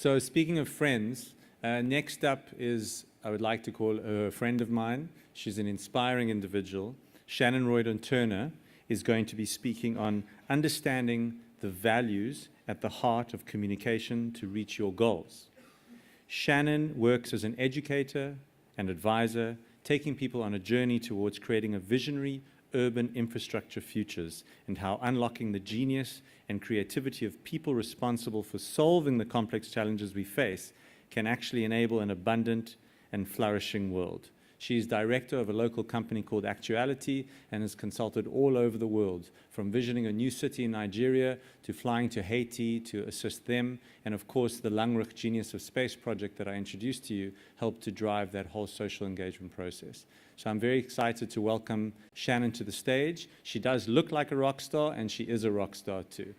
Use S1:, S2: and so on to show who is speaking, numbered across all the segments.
S1: So speaking of friends, next up is, I would like to call her a friend of mine. She's an inspiring individual. Shannon Roydon-Turner is going to be speaking on understanding the values at the heart of communication to reach your goals. Shannon works as an educator and advisor, taking people on a journey towards creating a visionary urban infrastructure futures and how unlocking the genius and creativity of people responsible for solving the complex challenges we face can actually enable an abundant and flourishing world. She is director of a local company called Actuality and has consulted all over the world, from visioning a new city in Nigeria to flying to Haiti to assist them. And of course, the Langrich Genius of Space project that I introduced to you helped to drive that whole social engagement process. So I'm very excited to welcome Shannon to the stage. She does look like a rock star, and she is a rock star too.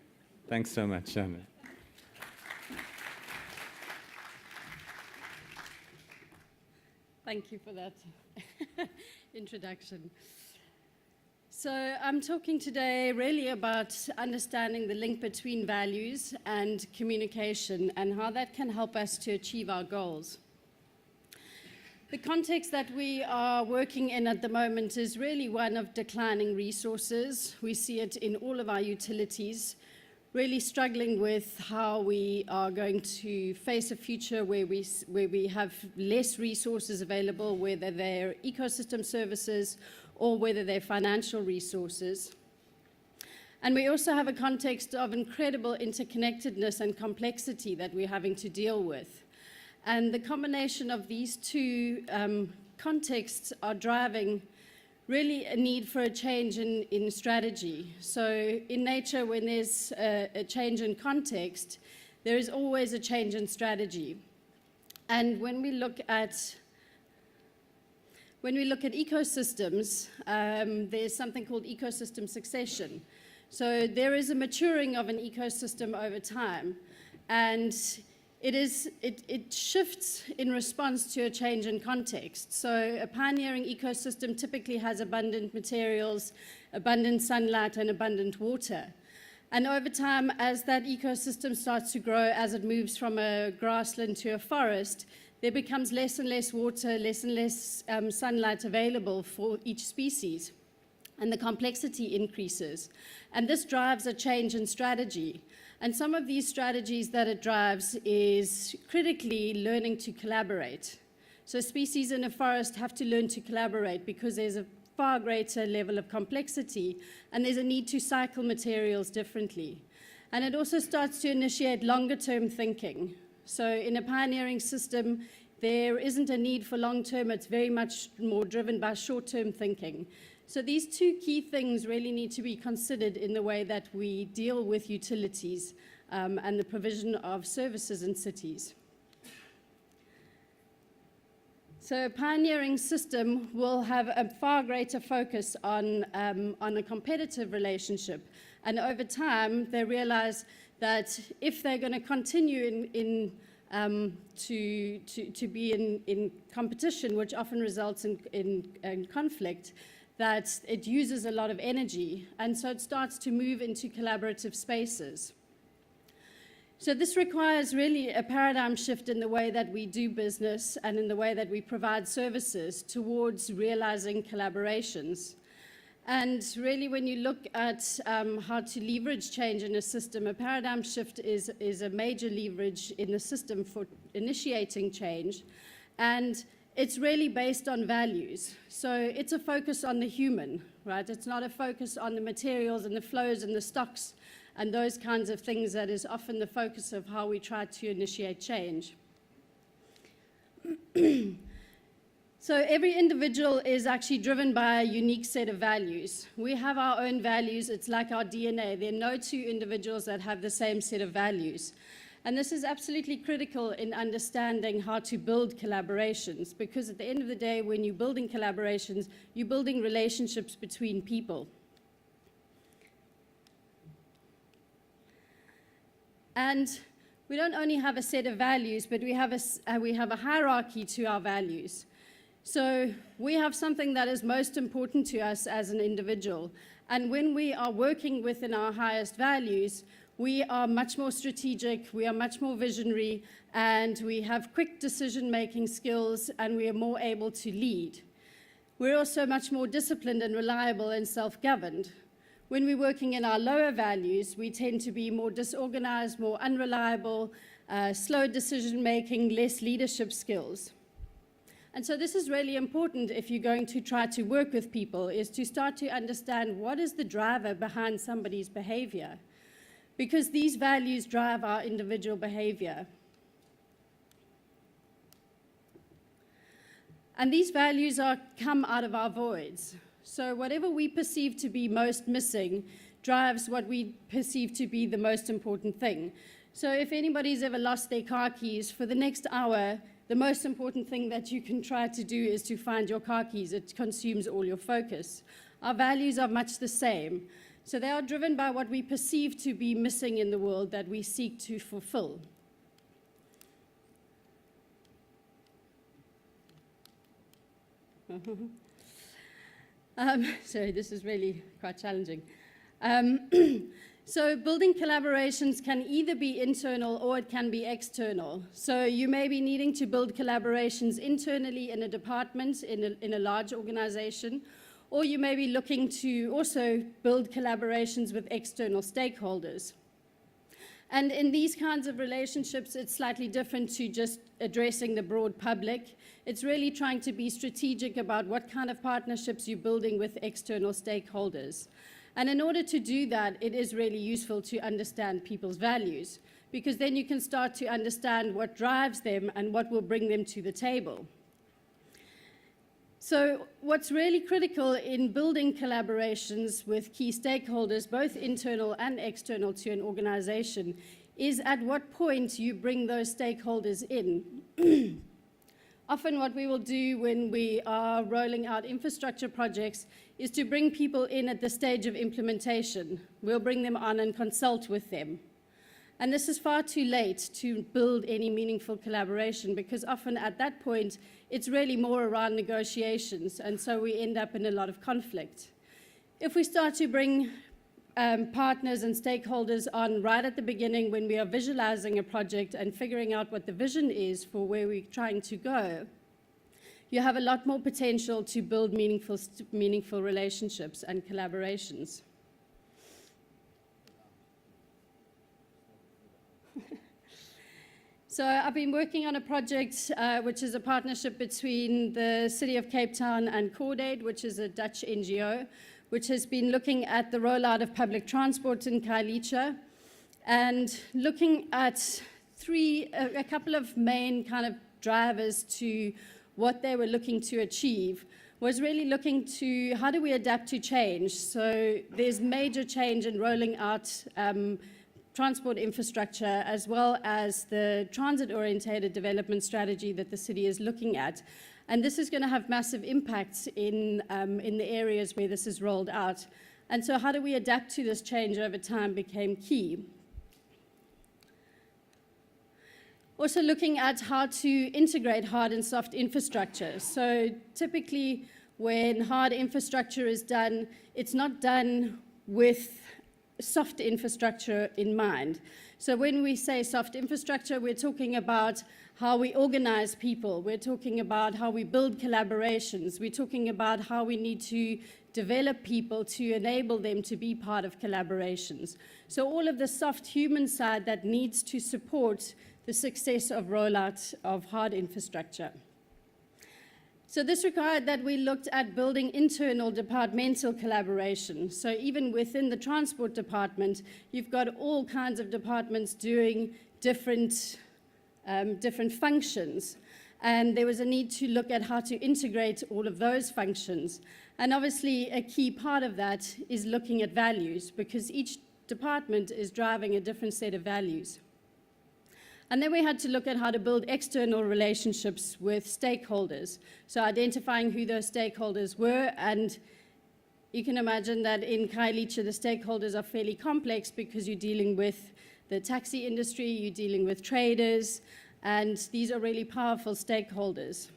S1: Thanks so much, Shannon.
S2: Thank you for that introduction. So I'm talking today really about understanding the link between values and communication and how that can help us to achieve our goals. The context that we are working in at the moment is really one of declining resources. We see it in all of our utilities, really struggling with how we are going to face a future where we have less resources available, whether they're ecosystem services or whether they're financial resources. And we also have a context of incredible interconnectedness and complexity that we're having to deal with. And the combination of these two contexts are driving really a need for a change in strategy. So in nature, when there's a change in context, there is always a change in strategy. And when we look at ecosystems, there's something called ecosystem succession. So there is a maturing of an ecosystem over time, and it shifts in response to a change in context. So a pioneering ecosystem typically has abundant materials, abundant sunlight, and abundant water. And over time, as that ecosystem starts to grow, as it moves from a grassland to a forest, there becomes less and less water, less and less sunlight available for each species. And the complexity increases. And this drives a change in strategy. And some of these strategies that it drives is critically learning to collaborate. So species in a forest have to learn to collaborate because there's a far greater level of complexity and there's a need to cycle materials differently. And it also starts to initiate longer-term thinking. So in a pioneering system, there isn't a need for long-term, it's very much more driven by short-term thinking. So these two key things really need to be considered in the way that we deal with utilities and the provision of services in cities. So a pioneering system will have a far greater focus on a competitive relationship. And over time, they realize that if they're going to continue to be in competition, which often results in conflict, that it uses a lot of energy, and so it starts to move into collaborative spaces. So this requires really a paradigm shift in the way that we do business and in the way that we provide services towards realizing collaborations. And really, when you look at how to leverage change in a system, a paradigm shift is a major leverage in the system for initiating change. And it's really based on values. So it's a focus on the human, right? It's not a focus on the materials and the flows and the stocks and those kinds of things that is often the focus of how we try to initiate change. So every individual is actually driven by a unique set of values. We have our own values. It's like our DNA. There are no two individuals that have the same set of values. And this is absolutely critical in understanding how to build collaborations, because at the end of the day, when you're building collaborations, you're building relationships between people. And we don't only have a set of values, but we have a hierarchy to our values. So we have something that is most important to us as an individual. And when we are working within our highest values, we are much more strategic, we are much more visionary, and we have quick decision-making skills, and we are more able to lead. We're also much more disciplined and reliable and self-governed. When we're working in our lower values, we tend to be more disorganized, more unreliable, slow decision-making, less leadership skills. And so this is really important if you're going to try to work with people, is to start to understand what is the driver behind somebody's behavior, because these values drive our individual behavior. And these values come out of our voids. So whatever we perceive to be most missing drives what we perceive to be the most important thing. So if anybody's ever lost their car keys, for the next hour, the most important thing that you can try to do is to find your car keys. It consumes all your focus. Our values are much the same. So they are driven by what we perceive to be missing in the world that we seek to fulfill. Sorry, this is really quite challenging. So building collaborations can either be internal or it can be external. So you may be needing to build collaborations internally in a department, in a large organization, or you may be looking to also build collaborations with external stakeholders. And in these kinds of relationships, it's slightly different to just addressing the broad public. It's really trying to be strategic about what kind of partnerships you're building with external stakeholders. And in order to do that, it is really useful to understand people's values, because then you can start to understand what drives them and what will bring them to the table. So what's really critical in building collaborations with key stakeholders, both internal and external to an organization, is at what point you bring those stakeholders in. Often what we will do when we are rolling out infrastructure projects is to bring people in at the stage of implementation. We'll bring them on and consult with them. And this is far too late to build any meaningful collaboration, because often at that point, it's really more around negotiations, and so we end up in a lot of conflict. If we start to bring partners and stakeholders on right at the beginning when we are visualizing a project and figuring out what the vision is for where we're trying to go, you have a lot more potential to build meaningful relationships and collaborations. So I've been working on a project which is a partnership between the City of Cape Town and Cordaid, which is a Dutch NGO, which has been looking at the rollout of public transport in Khayelitsha and looking at a couple of main kind of drivers to what they were looking to achieve. Was really looking to how do we adapt to change. So there's major change in rolling out transport infrastructure, as well as the transit-orientated development strategy that the city is looking at. And this is going to have massive impacts in the areas where this is rolled out. And so how do we adapt to this change over time became key. Also looking at how to integrate hard and soft infrastructure. So typically when hard infrastructure is done, it's not done with soft infrastructure in mind. So when we say soft infrastructure, we're talking about how we organize people. We're talking about how we build collaborations. We're talking about how we need to develop people to enable them to be part of collaborations. So all of the soft human side that needs to support the success of rollout of hard infrastructure. So this required that we looked at building internal departmental collaboration. So even within the transport department, you've got all kinds of departments doing different functions. And there was a need to look at how to integrate all of those functions. And obviously a key part of that is looking at values, because each department is driving a different set of values. And then we had to look at how to build external relationships with stakeholders. So identifying who those stakeholders were, and you can imagine that in Khayelitsha, the stakeholders are fairly complex because you're dealing with the taxi industry, you're dealing with traders, and these are really powerful stakeholders.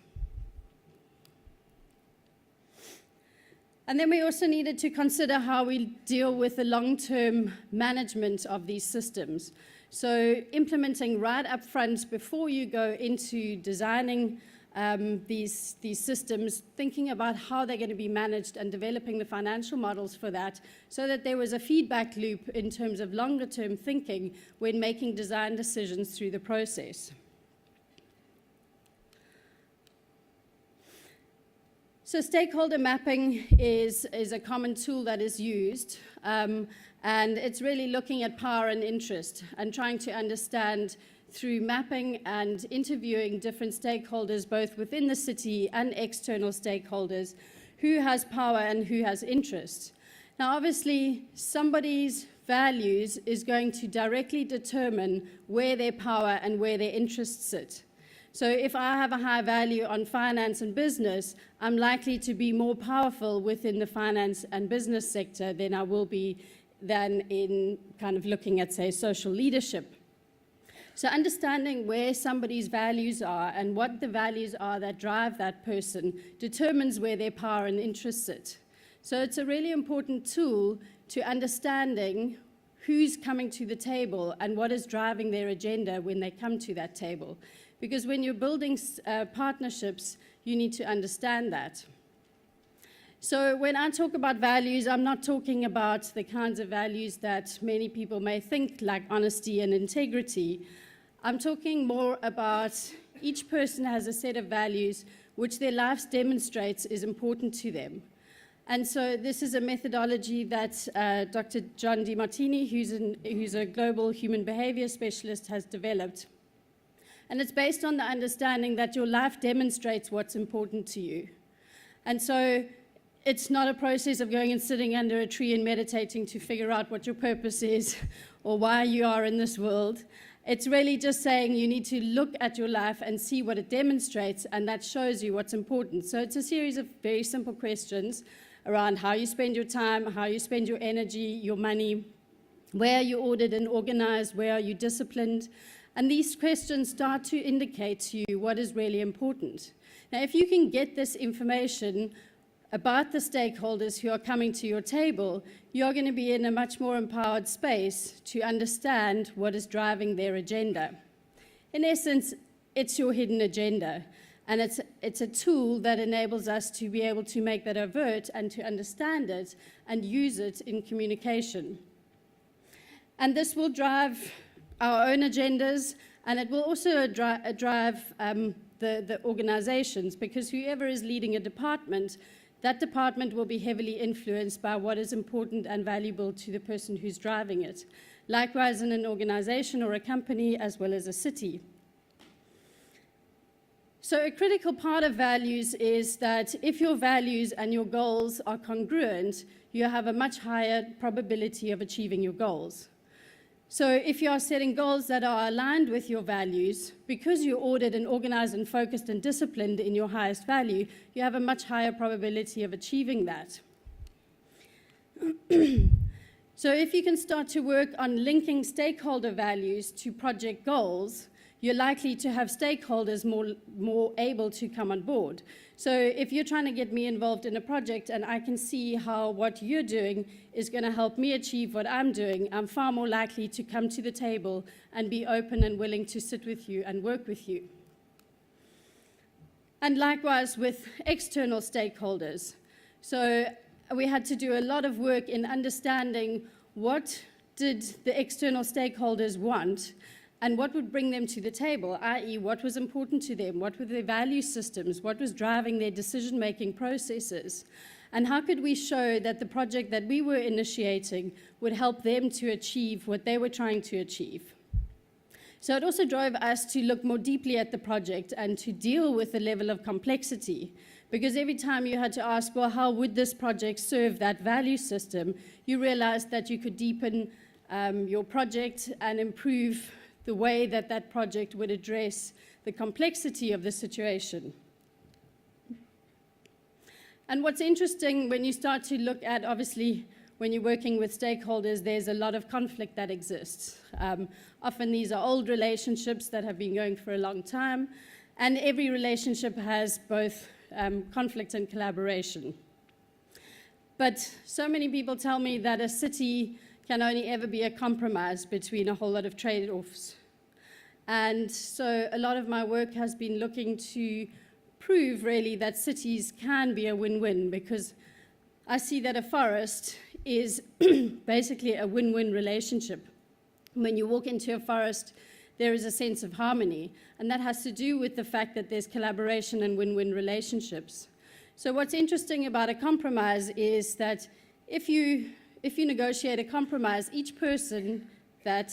S2: And then we also needed to consider how we deal with the long-term management of these systems. So implementing right up front before you go into designing these systems, thinking about how they're going to be managed and developing the financial models for that, so that there was a feedback loop in terms of longer-term thinking when making design decisions through the process. So stakeholder mapping is a common tool that is used, and it's really looking at power and interest and trying to understand through mapping and interviewing different stakeholders, both within the city and external stakeholders, who has power and who has interest. Now, obviously, somebody's values is going to directly determine where their power and where their interests sit. So if I have a high value on finance and business, I'm likely to be more powerful within the finance and business sector than I will be than in kind of looking at, say, social leadership. So understanding where somebody's values are and what the values are that drive that person determines where their power and interests sit. So it's a really important tool to understanding who's coming to the table and what is driving their agenda when they come to that table. Because when you're building partnerships, you need to understand that. So when I talk about values, I'm not talking about the kinds of values that many people may think, like honesty and integrity. I'm talking more about each person has a set of values which their lives demonstrates is important to them. And so this is a methodology that Dr. John DiMartini, who's a global human behavior specialist, has developed. And it's based on the understanding that your life demonstrates what's important to you. And so it's not a process of going and sitting under a tree and meditating to figure out what your purpose is or why you are in this world. It's really just saying you need to look at your life and see what it demonstrates, and that shows you what's important. So it's a series of very simple questions around how you spend your time, how you spend your energy, your money, where are you ordered and organized, where are you disciplined. And these questions start to indicate to you what is really important. Now, if you can get this information about the stakeholders who are coming to your table, you're going to be in a much more empowered space to understand what is driving their agenda. In essence, it's your hidden agenda, and it's a tool that enables us to be able to make that overt and to understand it and use it in communication. And this will drive our own agendas, and it will also drive the organizations, because whoever is leading a department, that department will be heavily influenced by what is important and valuable to the person who's driving it. Likewise in an organization or a company, as well as a city. So a critical part of values is that if your values and your goals are congruent, you have a much higher probability of achieving your goals. So if you are setting goals that are aligned with your values, because you're ordered and organized and focused and disciplined in your highest value, you have a much higher probability of achieving that. So if you can start to work on linking stakeholder values to project goals, you're likely to have stakeholders more able to come on board. So if you're trying to get me involved in a project and I can see how what you're doing is going to help me achieve what I'm doing, I'm far more likely to come to the table and be open and willing to sit with you and work with you. And likewise with external stakeholders. So we had to do a lot of work in understanding what did the external stakeholders want and what would bring them to the table, i.e. what was important to them, what were their value systems, what was driving their decision-making processes, and how could we show that the project that we were initiating would help them to achieve what they were trying to achieve. So it also drove us to look more deeply at the project and to deal with the level of complexity, because every time you had to ask, well, how would this project serve that value system, you realized that you could deepen your project and improve the way that that project would address the complexity of the situation. And what's interesting when you start to look at, obviously, when you're working with stakeholders, there's a lot of conflict that exists. Often these are old relationships that have been going for a long time, and every relationship has both conflict and collaboration. But so many people tell me that a city can only ever be a compromise between a whole lot of trade-offs. And so a lot of my work has been looking to prove really that cities can be a win-win, because I see that a forest is basically a win-win relationship. When you walk into a forest, there is a sense of harmony, and that has to do with the fact that there's collaboration and win-win relationships. So what's interesting about a compromise is that if you negotiate a compromise, each person that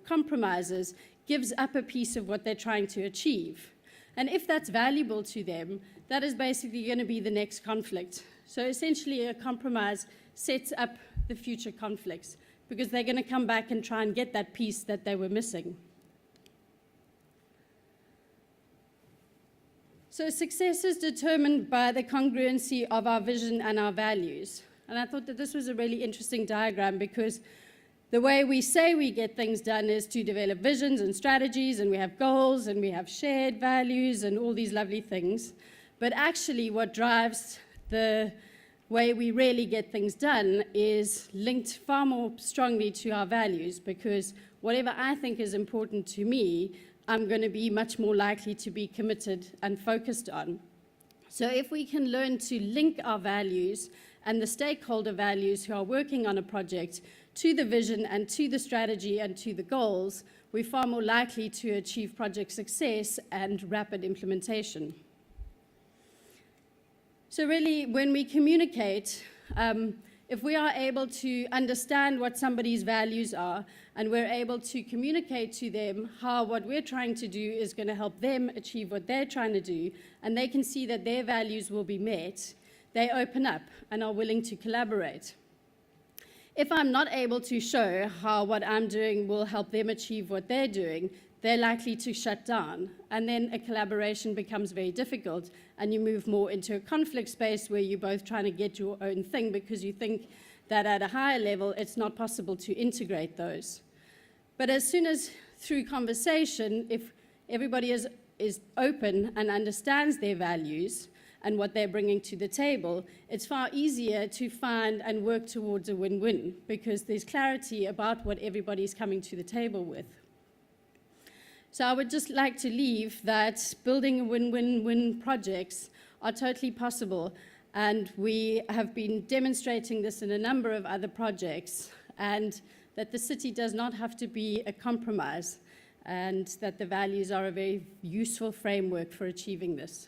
S2: compromises gives up a piece of what they're trying to achieve. And if that's valuable to them, that is basically going to be the next conflict. So essentially, a compromise sets up the future conflicts, because they're going to come back and try and get that piece that they were missing. So success is determined by the congruency of our vision and our values. And I thought that this was a really interesting diagram, because the way we say we get things done is to develop visions and strategies, and we have goals, and we have shared values, and all these lovely things. But actually, what drives the way we really get things done is linked far more strongly to our values, because whatever I think is important to me, I'm going to be much more likely to be committed and focused on. So if we can learn to link our values and the stakeholder values who are working on a project to the vision and to the strategy and to the goals, we're far more likely to achieve project success and rapid implementation. So really, when we communicate, if we are able to understand what somebody's values are, and we're able to communicate to them how what we're trying to do is going to help them achieve what they're trying to do, and they can see that their values will be met, they open up and are willing to collaborate. If I'm not able to show how what I'm doing will help them achieve what they're doing, they're likely to shut down. And then a collaboration becomes very difficult, and you move more into a conflict space where you're both trying to get your own thing, because you think that at a higher level, it's not possible to integrate those. But as soon as through conversation, if everybody is open and understands their values and what they're bringing to the table, it's far easier to find and work towards a win-win, because there's clarity about what everybody's coming to the table with. So I would just like to leave that building win-win-win projects are totally possible, and we have been demonstrating this in a number of other projects, and that the city does not have to be a compromise, and that the values are a very useful framework for achieving this.